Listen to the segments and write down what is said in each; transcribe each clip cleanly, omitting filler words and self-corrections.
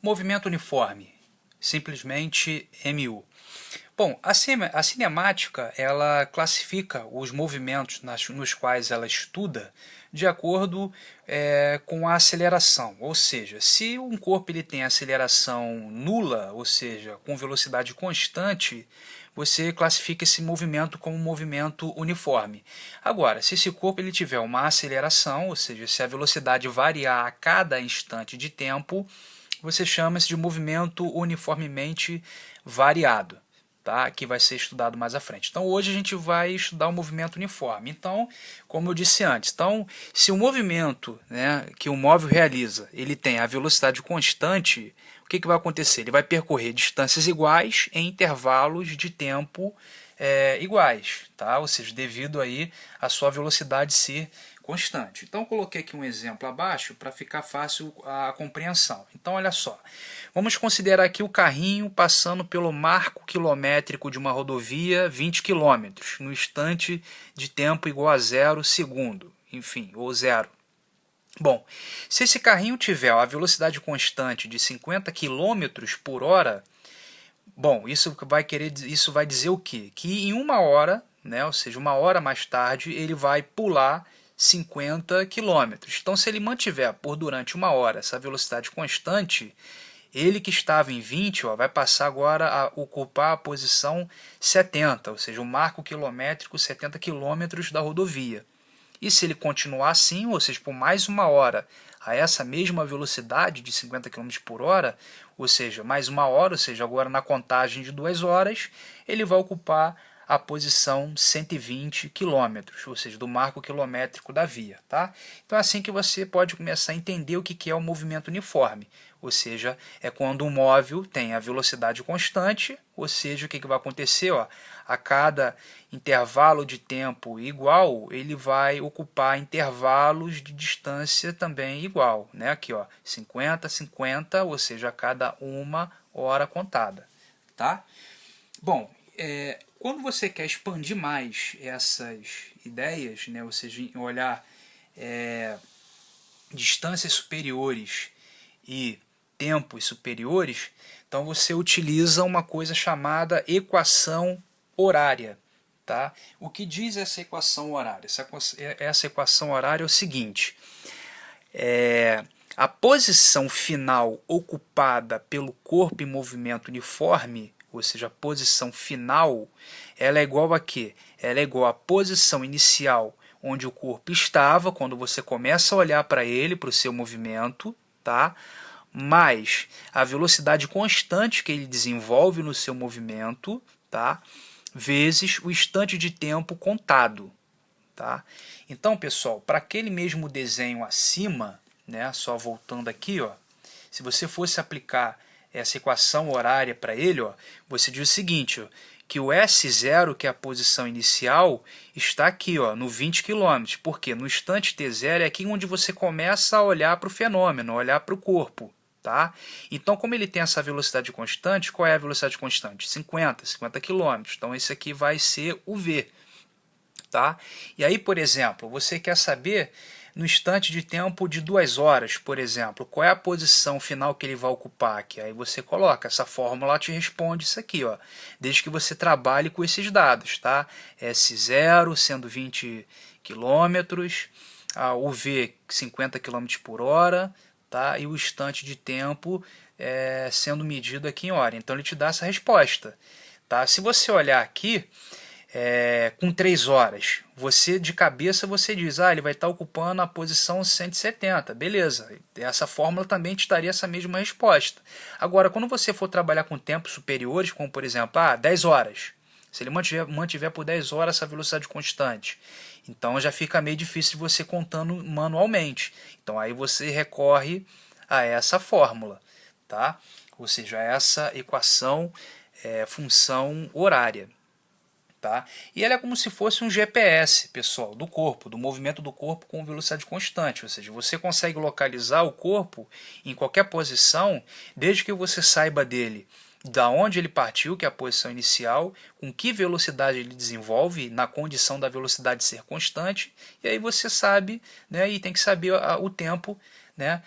Movimento uniforme, simplesmente MU. Bom, a cinemática ela classifica os movimentos nos quais ela estuda de acordo com a aceleração, ou seja, se um corpo ele tem aceleração nula, ou seja, com velocidade constante, você classifica esse movimento como um movimento uniforme. Agora, se esse corpo ele tiver uma aceleração, ou seja, se a velocidade variar a cada instante de tempo, você chama isso de movimento uniformemente variado. Tá? Que vai ser estudado mais à frente. Então hoje a gente vai estudar o movimento uniforme. Então, como eu disse antes, se o movimento, né, que o móvel realiza, ele tem a velocidade constante, o que vai acontecer? Ele vai percorrer distâncias iguais em intervalos de tempo iguais, tá? Ou seja, devido aí a sua velocidade ser constante. Então, eu coloquei aqui um exemplo abaixo para ficar fácil a compreensão. Então, olha só. Vamos considerar aqui o carrinho passando pelo marco quilométrico de uma rodovia 20 km, no instante de tempo igual a 0 segundo, enfim, ou zero. Bom, se esse carrinho tiver a velocidade constante de 50 km por hora, bom, isso vai dizer o quê? Que em uma hora, né, ou seja, uma hora mais tarde, ele vai pular 50 km. Então, se ele mantiver por durante uma hora essa velocidade constante, ele que estava em 20 vai passar agora a ocupar a posição 70, ou seja, o marco quilométrico 70 km da rodovia. E se ele continuar assim, ou seja, por mais uma hora, a essa mesma velocidade de 50 km por hora, ou seja, mais uma hora, ou seja, agora na contagem de 2 horas, ele vai ocupar a posição 120 km, ou seja, do marco quilométrico da via. Tá? Então é assim que você pode começar a entender o que é o movimento uniforme, ou seja, é quando um móvel tem a velocidade constante, ou seja, o que vai acontecer? A cada intervalo de tempo igual, ele vai ocupar intervalos de distância também igual. Né? Aqui, 50, 50, ou seja, a cada uma hora contada. Tá? Bom, quando você quer expandir mais essas ideias, né, ou seja, olhar distâncias superiores e tempos superiores, então você utiliza uma coisa chamada equação horária. Tá? O que diz essa equação horária? Essa equação horária é o seguinte: a posição final ocupada pelo corpo em movimento uniforme, ou seja, a posição final, ela é igual a quê? Ela é igual à posição inicial onde o corpo estava quando você começa a olhar para ele, para o seu movimento, tá? Mais a velocidade constante que ele desenvolve no seu movimento, tá? Vezes o instante de tempo contado. Tá? Então, pessoal, para aquele mesmo desenho acima, né, só voltando aqui, se você fosse aplicar essa equação horária para ele, você diz o seguinte, que o S0, que é a posição inicial, está aqui no 20 km. Por quê? No instante T0 é aqui onde você começa a olhar para o fenômeno, olhar para o corpo. Tá? Então, como ele tem essa velocidade constante, qual é a velocidade constante? 50 km. Então, esse aqui vai ser o V. Tá? E aí, por exemplo, você quer saber no instante de tempo de 2 horas, por exemplo, qual é a posição final que ele vai ocupar aqui? Aí você coloca, essa fórmula te responde isso aqui, desde que você trabalhe com esses dados, tá? S0 sendo 20 km, o V 50 km por hora, tá? E o instante de tempo sendo medido aqui em hora. Então ele te dá essa resposta. Tá? Se você olhar aqui, com 3 horas, você de cabeça você diz, ele vai estar ocupando a posição 170, beleza, essa fórmula também te daria essa mesma resposta. Agora, quando você for trabalhar com tempos superiores, como por exemplo, 10 horas, se ele mantiver por 10 horas essa velocidade constante, então já fica meio difícil você contando manualmente, então aí você recorre a essa fórmula, tá? Ou seja, essa equação função horária. Tá? E ela é como se fosse um GPS, pessoal, do corpo, do movimento do corpo com velocidade constante. Ou seja, você consegue localizar o corpo em qualquer posição, desde que você saiba dele, da onde ele partiu, que é a posição inicial, com que velocidade ele desenvolve, na condição da velocidade ser constante, e aí você sabe, né, e tem que saber o tempo, né,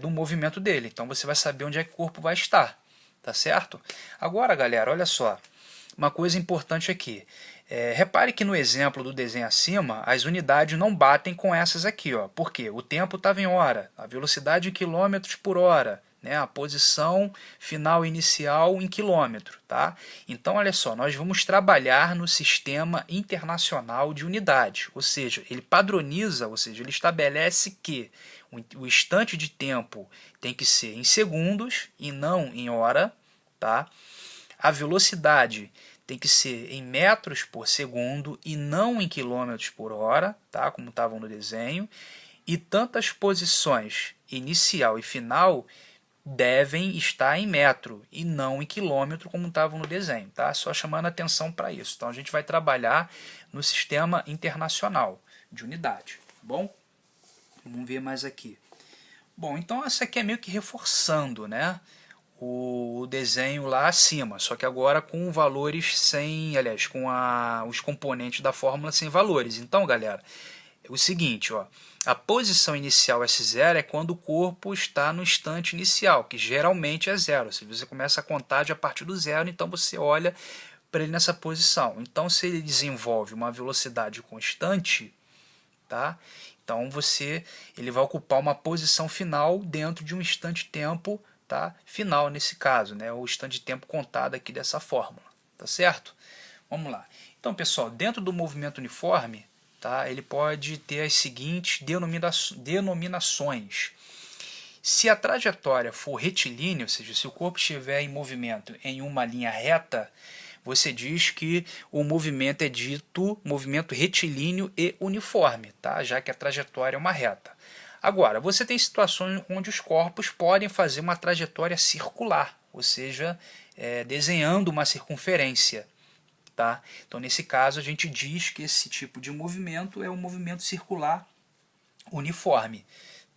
do movimento dele. Então você vai saber onde é que o corpo vai estar, tá certo? Agora, galera, olha só, uma coisa importante aqui. Repare que no exemplo do desenho acima, as unidades não batem com essas aqui, ó. Por quê? O tempo estava em hora, a velocidade em quilômetros por hora, né? A posição final e inicial em quilômetro, tá? Então, olha só, nós vamos trabalhar no sistema internacional de unidades, ou seja, ele padroniza, ou seja, ele estabelece que o instante de tempo tem que ser em segundos e não em hora, tá? A velocidade tem que ser em metros por segundo e não em quilômetros por hora, tá? Como estavam no desenho. E tantas posições inicial e final devem estar em metro e não em quilômetro, como estavam no desenho, tá? Só chamando atenção para isso. Então a gente vai trabalhar no sistema internacional de unidade, tá bom? Vamos ver mais aqui. Bom, então essa aqui é meio que reforçando, né, o desenho lá acima, só que agora com valores sem, aliás, com os componentes da fórmula sem valores. Então, galera, é o seguinte, ó, a posição inicial S0 é quando o corpo está no instante inicial, que geralmente é zero. Se você começa a contagem a partir do zero, então você olha para ele nessa posição. Então, se ele desenvolve uma velocidade constante, tá? Então ele vai ocupar uma posição final dentro de um instante-tempo, tá? Final nesse caso, né? O instante-tempo contado aqui dessa fórmula, tá certo? Vamos lá. Então, pessoal, dentro do movimento uniforme, tá? Ele pode ter as seguintes denominações. Se a trajetória for retilínea, ou seja, se o corpo estiver em movimento em uma linha reta, você diz que o movimento é dito movimento retilíneo e uniforme, tá? Já que a trajetória é uma reta. Agora, você tem situações onde os corpos podem fazer uma trajetória circular, ou seja, desenhando uma circunferência. Tá? Então, nesse caso, a gente diz que esse tipo de movimento é um movimento circular uniforme.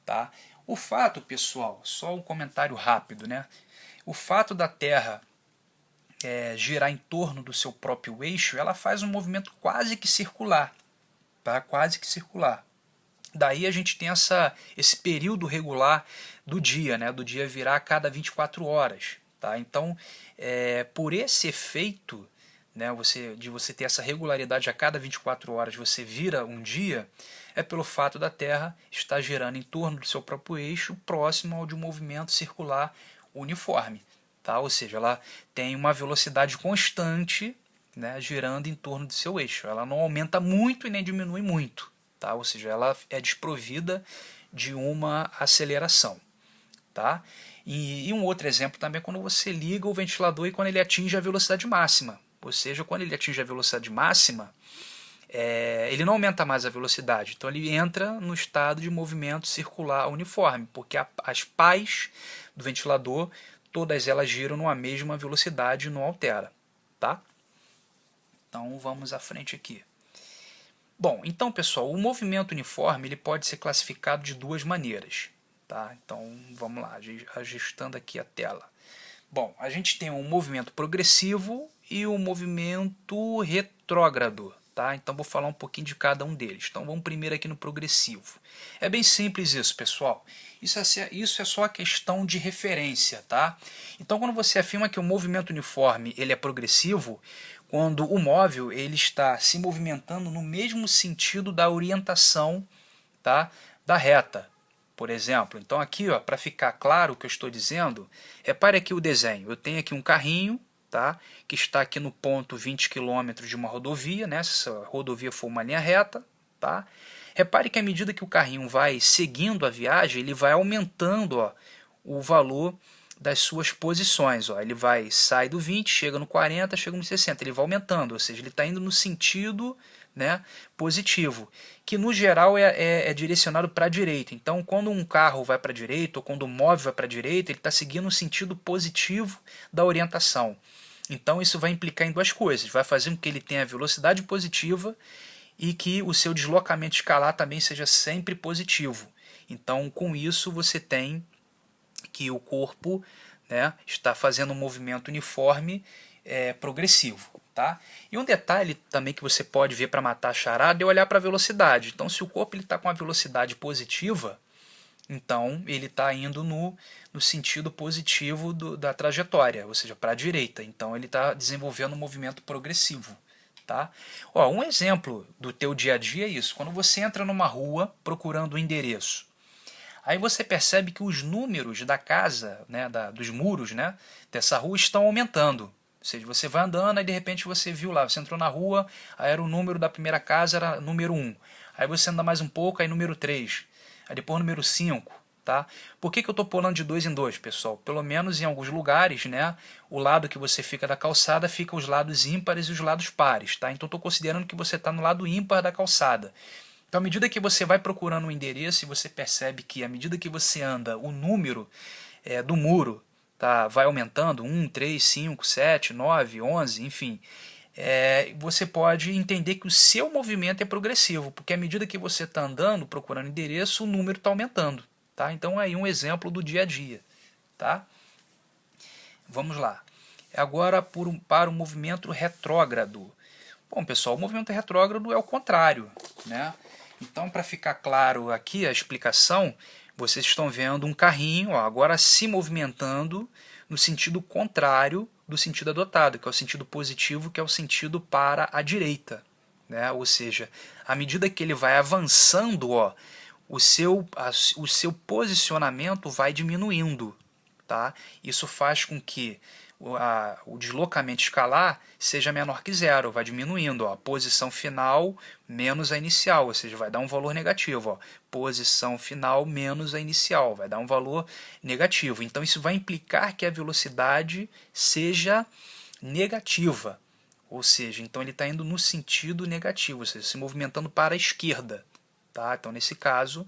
Tá? O fato, pessoal, só um comentário rápido, né? O fato da Terra girar em torno do seu próprio eixo, ela faz um movimento quase que circular, tá? Quase que circular. Daí a gente tem esse período regular do dia, né? Do dia virar a cada 24 horas. Tá? Então, por esse efeito, né, de você ter essa regularidade a cada 24 horas, você vira um dia, é pelo fato da Terra estar girando em torno do seu próprio eixo, próximo ao de um movimento circular uniforme. Tá? Ou seja, ela tem uma velocidade constante, né, girando em torno do seu eixo. Ela não aumenta muito e nem diminui muito. Tá? Ou seja, ela é desprovida de uma aceleração. Tá? E um outro exemplo também é quando você liga o ventilador e quando ele atinge a velocidade máxima. Ou seja, quando ele atinge a velocidade máxima, ele não aumenta mais a velocidade. Então ele entra no estado de movimento circular uniforme, porque as pás do ventilador, todas elas giram numa mesma velocidade e não altera. Tá? Então vamos à frente aqui. Bom, então pessoal, o movimento uniforme ele pode ser classificado de duas maneiras. Tá? Então vamos lá, ajustando aqui a tela. Bom, a gente tem um movimento progressivo e um movimento retrógrado. Tá? Então vou falar um pouquinho de cada um deles. Então vamos primeiro aqui no progressivo. É bem simples isso, pessoal. Isso é só a questão de referência. Tá? Então quando você afirma que o movimento uniforme ele é progressivo, quando o móvel ele está se movimentando no mesmo sentido da orientação, tá, da reta. Por exemplo, então aqui, para ficar claro o que eu estou dizendo, repare aqui o desenho. Eu tenho aqui um carrinho, tá, que está aqui no ponto 20 km de uma rodovia, né, se essa rodovia for uma linha reta. Tá? Repare que à medida que o carrinho vai seguindo a viagem, ele vai aumentando o valor das suas posições. Ele sai do 20, chega no 40, chega no 60. Ele vai aumentando, ou seja, ele está indo no sentido, né, positivo, que no geral é direcionado para a direita. Então, quando um carro vai para a direita ou quando o móvel vai para a direita, ele está seguindo o sentido positivo da orientação. Então, isso vai implicar em duas coisas. Vai fazer com que ele tenha velocidade positiva e que o seu deslocamento escalar também seja sempre positivo. Então, com isso, você tem que o corpo, né, está fazendo um movimento uniforme progressivo. Tá? E um detalhe também que você pode ver para matar a charada é olhar para a velocidade. Então, se o corpo está com a velocidade positiva, Então ele está indo no sentido positivo da trajetória, ou seja, para a direita. Então ele está desenvolvendo um movimento progressivo. Tá? Ó, um exemplo do teu dia a dia é isso. Quando você entra numa rua procurando um endereço, aí você percebe que os números da casa, né, dos muros, né, dessa rua estão aumentando. Ou seja, você vai andando e de repente você viu lá, você entrou na rua, aí era o número da primeira casa, era número 1. Aí você anda mais um pouco, aí número 3. Aí depois número 5. Tá? Por que eu estou pulando de 2 em 2, pessoal? Pelo menos em alguns lugares, né, o lado que você fica da calçada fica os lados ímpares e os lados pares. Tá? Então estou considerando que você está no lado ímpar da calçada. Então, à medida que você vai procurando um endereço e você percebe que, à medida que você anda, o número do muro tá, vai aumentando, 1, 3, 5, 7, 9, 11, enfim, você pode entender que o seu movimento é progressivo, porque à medida que você está andando, procurando endereço, o número está aumentando. Tá? Então, aí um exemplo do dia a dia. Tá? Vamos lá. Agora, para o movimento retrógrado. Bom, pessoal, o movimento retrógrado é o contrário, né? Então, para ficar claro aqui a explicação, vocês estão vendo um carrinho, ó, agora se movimentando no sentido contrário do sentido adotado, que é o sentido positivo, que é o sentido para a direita, né? Ou seja, à medida que ele vai avançando, ó, o seu posicionamento vai diminuindo. Tá? Isso faz com que o deslocamento escalar seja menor que zero, vai diminuindo. Ó, a posição final menos a inicial, ou seja, vai dar um valor negativo. Ó, posição final menos a inicial, vai dar um valor negativo. Então isso vai implicar que a velocidade seja negativa. Ou seja, então ele está indo no sentido negativo, ou seja, se movimentando para a esquerda. Tá? Então, nesse caso,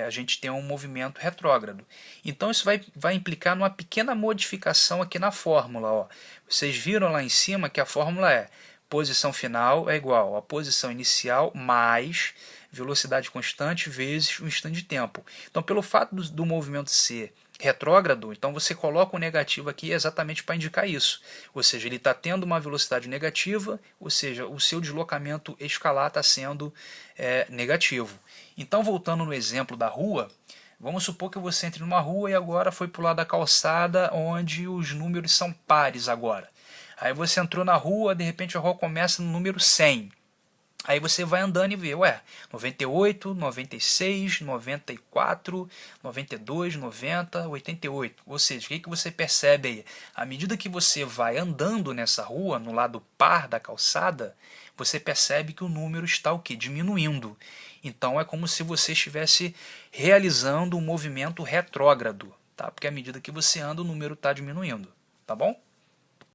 a gente tem um movimento retrógrado. Então, isso vai implicar numa pequena modificação aqui na fórmula. Ó. Vocês viram lá em cima que a fórmula é posição final é igual a posição inicial mais velocidade constante vezes o instante de tempo. Então, pelo fato do movimento ser retrógrado, então você coloca o negativo aqui exatamente para indicar isso. Ou seja, ele está tendo uma velocidade negativa, ou seja, o seu deslocamento escalar está sendo negativo. Então, voltando no exemplo da rua, vamos supor que você entre numa rua e agora foi para o lado da calçada onde os números são pares agora. Aí você entrou na rua, de repente a rua começa no número 100. Aí você vai andando e vê, 98, 96, 94, 92, 90, 88. Ou seja, o que você percebe aí? À medida que você vai andando nessa rua, no lado par da calçada, você percebe que o número está o quê? Diminuindo. Então é como se você estivesse realizando um movimento retrógrado, tá? Porque à medida que você anda, o número está diminuindo. Tá bom?